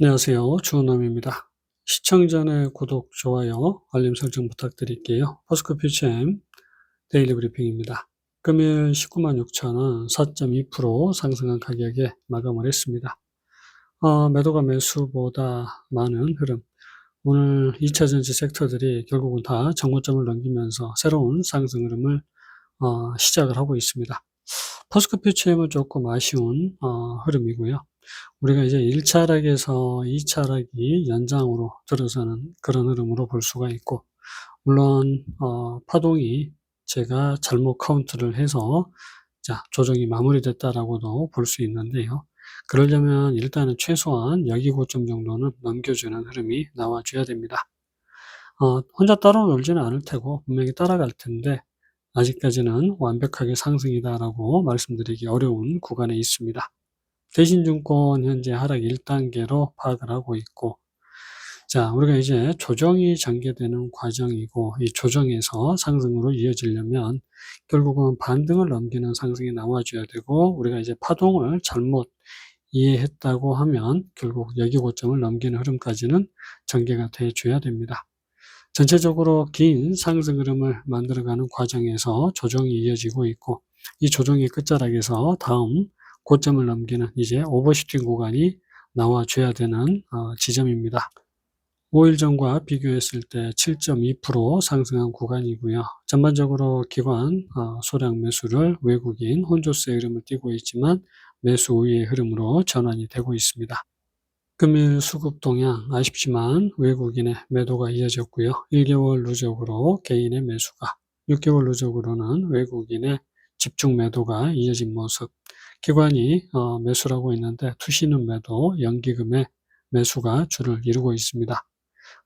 안녕하세요. 주원남입니다. 시청 전에 구독, 좋아요, 알림 설정 부탁드릴게요. 포스코퓨처엠 데일리 브리핑입니다. 금일 19만 6천원 4.2% 상승한 가격에 마감을 했습니다. 매도가 매수보다 많은 흐름. 오늘 2차 전지 섹터들이 결국은 다 정고점을 넘기면서 새로운 상승 흐름을 시작을 하고 있습니다. 포스코퓨처엠은 조금 아쉬운 흐름이고요. 우리가 이제 1차 하락에서 2차 하락이 연장으로 들어서는 그런 흐름으로 볼 수가 있고, 물론 파동이 제가 잘못 카운트를 해서 조정이 마무리됐다라고도 볼 수 있는데요. 그러려면 일단은 최소한 여기 고점 정도는 넘겨주는 흐름이 나와줘야 됩니다. 혼자 따라 놀지는 않을 테고 분명히 따라갈 텐데, 아직까지는 완벽하게 상승이다라고 말씀드리기 어려운 구간에 있습니다. 대신증권 현재 하락 1단계로 파악을 하고 있고, 우리가 이제 조정이 전개되는 과정이고, 이 조정에서 상승으로 이어지려면 결국은 반등을 넘기는 상승이 나와줘야 되고, 우리가 이제 파동을 잘못 이해했다고 하면 결국 여기 고점을 넘기는 흐름까지는 전개가 돼줘야 됩니다. 전체적으로 긴 상승 흐름을 만들어가는 과정에서 조정이 이어지고 있고, 이 조정의 끝자락에서 다음 고점을 넘기는 이제 오버슈팅 구간이 나와줘야 되는 지점입니다. 5일 전과 비교했을 때 7.2% 상승한 구간이고요. 전반적으로 기관 소량 매수를 외국인 혼조세의 흐름을 띠고 있지만 매수 우위의 흐름으로 전환이 되고 있습니다. 금일 수급 동향 아쉽지만 외국인의 매도가 이어졌고요. 1개월 누적으로 개인의 매수가, 6개월 누적으로는 외국인의 집중 매도가 이어진 모습. 기관이 매수를 있는데 투시는 매도, 연기금의 매수가 주를 이루고 있습니다.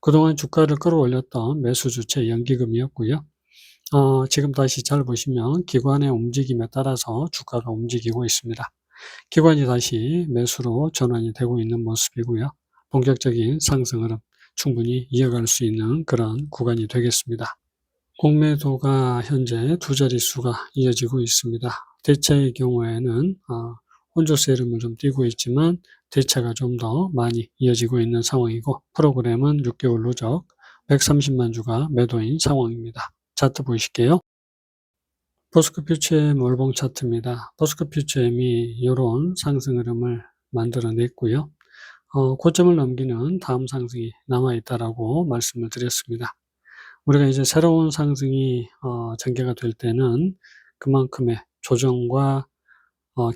그동안 주가를 끌어올렸던 매수 주체 연기금이었고요. 지금 다시 잘 보시면 기관의 움직임에 따라서 주가가 움직이고 있습니다. 기관이 다시 매수로 전환이 되고 있는 모습이고요. 본격적인 상승 흐름 충분히 이어갈 수 있는 그런 구간이 되겠습니다. 공매도가 현재 두 자릿수가 이어지고 있습니다. 대차의 경우에는 혼조세 흐름을 좀 띠고 있지만 대차가 좀 더 많이 이어지고 있는 상황이고, 프로그램은 6개월 누적 130만 주가 매도인 상황입니다. 차트 보실게요. 포스코퓨처엠 월봉 차트입니다. 포스코퓨처엠이 이런 상승 흐름을 만들어냈고요. 고점을 넘기는 다음 상승이 남아 있다라고 말씀을 드렸습니다. 우리가 이제 새로운 상승이 전개가 될 때는 그만큼의 조정과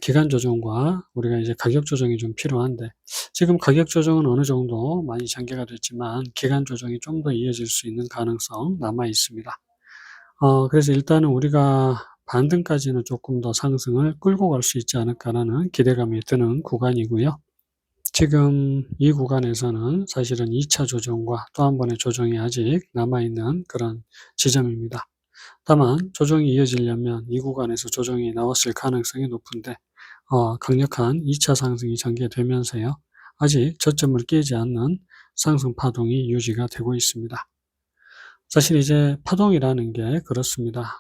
기간 조정과 우리가 이제 가격 조정이 좀 필요한데, 지금 가격 조정은 어느 정도 많이 전개가 됐지만 기간 조정이 좀 더 이어질 수 있는 가능성 남아 있습니다. 그래서 일단은 우리가 반등까지는 조금 더 상승을 끌고 갈 수 있지 않을까라는 기대감이 드는 구간이고요. 지금 이 구간에서는 사실은 2차 조정과 또 한 번의 조정이 아직 남아있는 그런 지점입니다. 다만 조정이 이어지려면 이 구간에서 조정이 나왔을 가능성이 높은데, 강력한 2차 상승이 전개되면서요, 아직 저점을 깨지 않는 상승 파동이 유지가 되고 있습니다. 사실 이제 파동이라는 게 그렇습니다.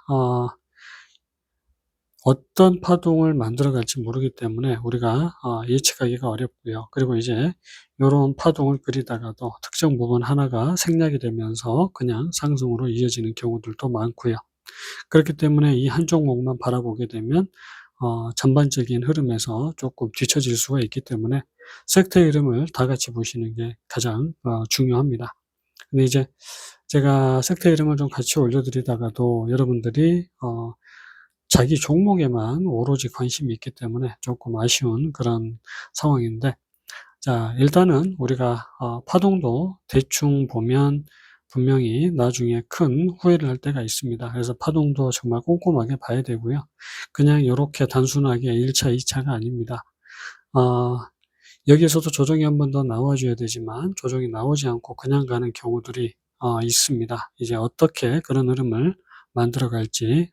어떤 파동을 만들어 갈지 모르기 때문에 우리가 예측하기가 어렵고요. 그리고 이제 요런 파동을 그리다가도 특정 부분 하나가 생략이 되면서 그냥 상승으로 이어지는 경우들도 많고요. 그렇기 때문에 이 한 종목만 바라보게 되면 전반적인 흐름에서 조금 뒤처질 수가 있기 때문에 섹터의 흐름을 다 같이 보시는 게 가장 중요합니다. 근데 이제 제가 섹터 이름을 좀 같이 올려드리다가도 여러분들이 자기 종목에만 오로지 관심이 있기 때문에 조금 아쉬운 그런 상황인데, 일단은 우리가 파동도 대충 보면 분명히 나중에 큰 후회를 할 때가 있습니다. 그래서 파동도 정말 꼼꼼하게 봐야 되고요. 그냥 요렇게 단순하게 1차, 2차가 아닙니다. 여기에서도 조정이 한 번 더 나와줘야 되지만 조정이 나오지 않고 그냥 가는 경우들이 있습니다. 이제 어떻게 그런 흐름을 만들어 갈지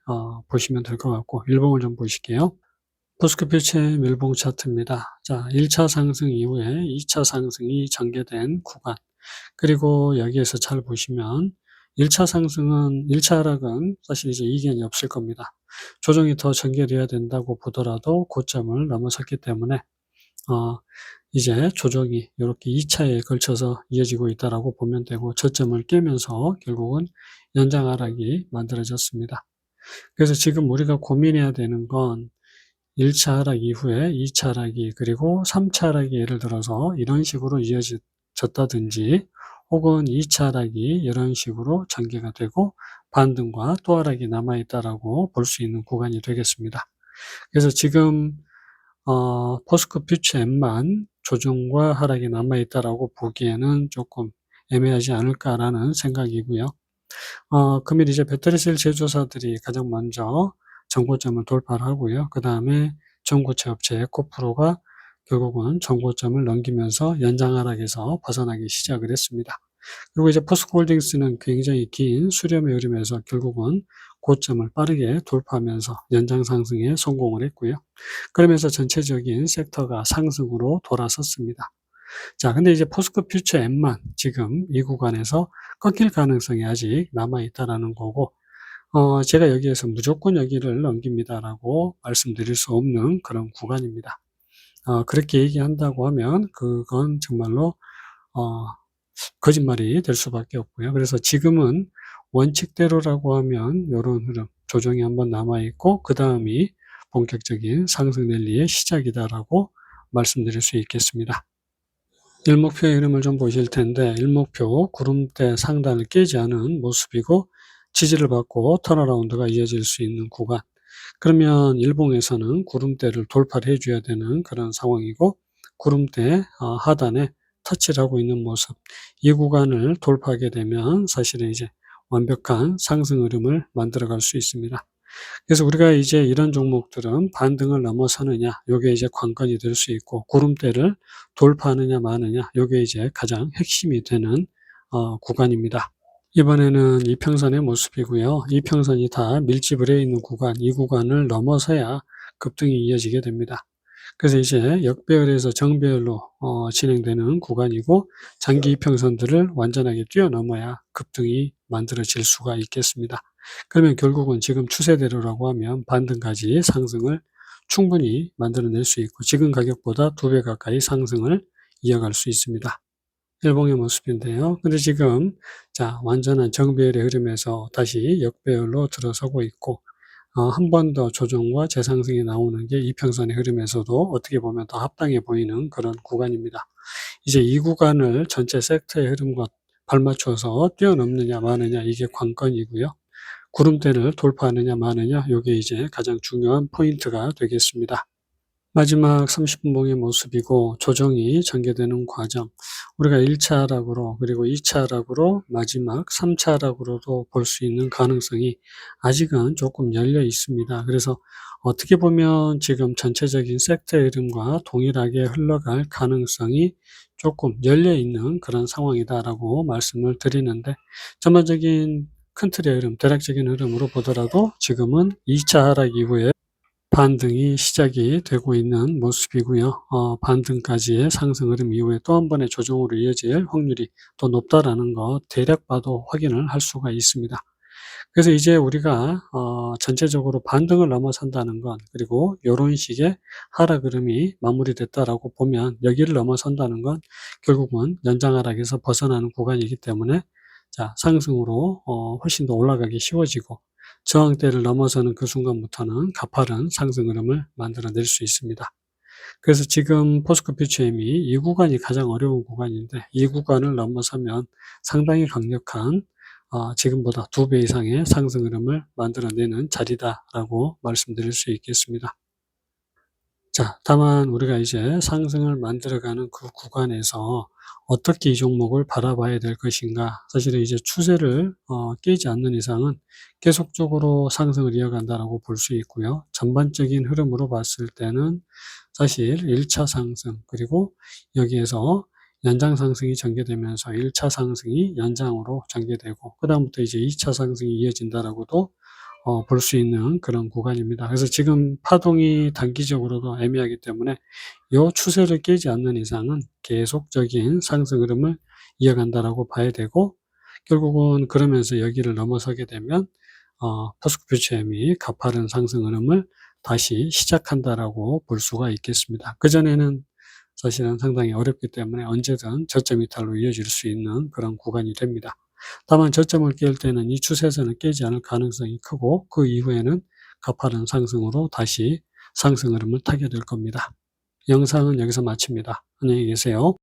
보시면 될 것 같고, 일봉을 좀 보실게요. 포스코퓨처엠 일봉 차트입니다. 1차 상승 이후에 2차 상승이 전개된 구간, 그리고 여기에서 잘 보시면 1차 상승은, 1차 하락은 사실 이제 이견이 없을 겁니다. 조정이 더 전개돼야 된다고 보더라도 고점을 넘어섰기 때문에 이제 조정이 이렇게 2차에 걸쳐서 이어지고 있다라고 보면 되고, 저점을 깨면서 결국은 연장 하락이 만들어졌습니다. 그래서 지금 우리가 고민해야 되는 건 1차 하락 이후에 2차 하락이, 그리고 3차 하락이 예를 들어서 이런 식으로 이어졌다든지, 혹은 2차 하락이 이런 식으로 전개가 되고 반등과 또 하락이 남아있다라고 볼 수 있는 구간이 되겠습니다. 그래서 지금 포스코 퓨처엠만 조정과 하락이 남아있다라고 보기에는 조금 애매하지 않을까라는 생각이고요. 금일 이제 배터리셀 제조사들이 가장 먼저 전고점을 돌파를 하고요. 그 다음에 전고체 업체 에코프로가 결국은 전고점을 넘기면서 연장 하락에서 벗어나기 시작을 했습니다. 그리고 이제 포스코홀딩스는 굉장히 긴 수렴의 흐름에서 결국은 고점을 빠르게 돌파하면서 연장 상승에 성공을 했고요. 그러면서 전체적인 섹터가 상승으로 돌아섰습니다. 자, 근데 이제 포스코 퓨처 M만 지금 이 구간에서 꺾일 가능성이 아직 남아있다라는 거고, 제가 여기에서 무조건 여기를 넘깁니다라고 말씀드릴 수 없는 그런 구간입니다. 그렇게 얘기한다고 하면 그건 정말로 거짓말이 될 수밖에 없고요. 그래서 지금은 원칙대로라고 하면 이런 흐름, 조정이 한번 남아있고 그 다음이 본격적인 상승 랠리의 시작이다라고 말씀드릴 수 있겠습니다. 일목표의 흐름을 좀 보실 텐데, 일목표 구름대 상단을 깨지 않은 모습이고, 지지를 받고 턴어라운드가 이어질 수 있는 구간. 그러면 일봉에서는 구름대를 돌파를 해줘야 되는 그런 상황이고, 구름대 하단에 터치를 하고 있는 모습. 이 구간을 돌파하게 되면 사실은 이제 완벽한 상승 흐름을 만들어갈 수 있습니다. 그래서 우리가 이제 이런 종목들은 반등을 넘어서느냐, 요게 이제 관건이 될 수 있고, 구름대를 돌파하느냐 마느냐, 요게 이제 가장 핵심이 되는 구간입니다. 이번에는 이평선의 모습이고요. 이평선이 다 밀집을 해 있는 구간, 이 구간을 넘어서야 급등이 이어지게 됩니다. 그래서 이제 역배열에서 정배열로 진행되는 구간이고, 장기 이평선들을 완전하게 뛰어넘어야 급등이 만들어질 수가 있겠습니다. 그러면 결국은 지금 추세대로라고 하면 반등까지 상승을 충분히 만들어낼 수 있고, 지금 가격보다 2배 가까이 상승을 이어갈 수 있습니다. 일봉의 모습인데요. 근데 지금 완전한 정배열의 흐름에서 다시 역배열로 들어서고 있고, 한 번 더 조정과 재상승이 나오는 게 이평선의 흐름에서도 어떻게 보면 더 합당해 보이는 그런 구간입니다. 이제 이 구간을 전체 섹터의 흐름과 발맞춰서 뛰어넘느냐 마느냐, 이게 관건이고요. 구름대를 돌파하느냐 마느냐, 이게 이제 가장 중요한 포인트가 되겠습니다. 마지막 30분 봉의 모습이고, 조정이 전개되는 과정, 우리가 1차 하락으로, 그리고 2차 하락으로, 마지막 3차 하락으로도 볼 수 있는 가능성이 아직은 조금 열려 있습니다. 그래서 어떻게 보면 지금 전체적인 섹터의 흐름과 동일하게 흘러갈 가능성이 조금 열려 있는 그런 상황이다라고 말씀을 드리는데, 전반적인 큰 틀의 흐름, 대략적인 흐름으로 보더라도 지금은 2차 하락 이후에 반등이 시작이 되고 있는 모습이고요. 반등까지의 상승 흐름 이후에 또 한 번의 조정으로 이어질 확률이 더 높다라는 거 대략 봐도 확인을 할 수가 있습니다. 그래서 이제 우리가 전체적으로 반등을 넘어선다는 건, 그리고 이런 식의 하락 흐름이 마무리됐다라고 보면, 여기를 넘어선다는 건 결국은 연장 하락에서 벗어나는 구간이기 때문에 상승으로 훨씬 더 올라가기 쉬워지고, 저항대를 넘어서는 그 순간부터는 가파른 상승 흐름을 만들어낼 수 있습니다. 그래서 지금 포스코 퓨처엠이 이 구간이 가장 어려운 구간인데, 이 구간을 넘어서면 상당히 강력한 지금보다 2배 이상의 상승 흐름을 만들어내는 자리다라고 말씀드릴 수 있겠습니다. 다만 우리가 이제 상승을 만들어가는 그 구간에서 어떻게 이 종목을 바라봐야 될 것인가. 사실은 이제 추세를 깨지 않는 이상은 계속적으로 상승을 이어간다라고 볼 수 있고요. 전반적인 흐름으로 봤을 때는 사실 1차 상승, 그리고 여기에서 연장 상승이 전개되면서 1차 상승이 연장으로 전개되고, 그다음부터 이제 2차 상승이 이어진다라고도 볼 수 있는 그런 구간입니다. 그래서 지금 파동이 단기적으로도 애매하기 때문에 이 추세를 깨지 않는 이상은 계속적인 상승 흐름을 이어간다라고 봐야 되고, 결국은 그러면서 여기를 넘어서게 되면 포스코 퓨처엠이 가파른 상승 흐름을 다시 시작한다라고 볼 수가 있겠습니다. 그전에는 사실은 상당히 어렵기 때문에 언제든 저점 이탈로 이어질 수 있는 그런 구간이 됩니다. 다만 저점을 깰 때는 이 추세선을 깨지 않을 가능성이 크고 그 이후에는 가파른 상승으로 다시 상승 흐름을 타게 될 겁니다. 영상은 여기서 마칩니다. 안녕히 계세요.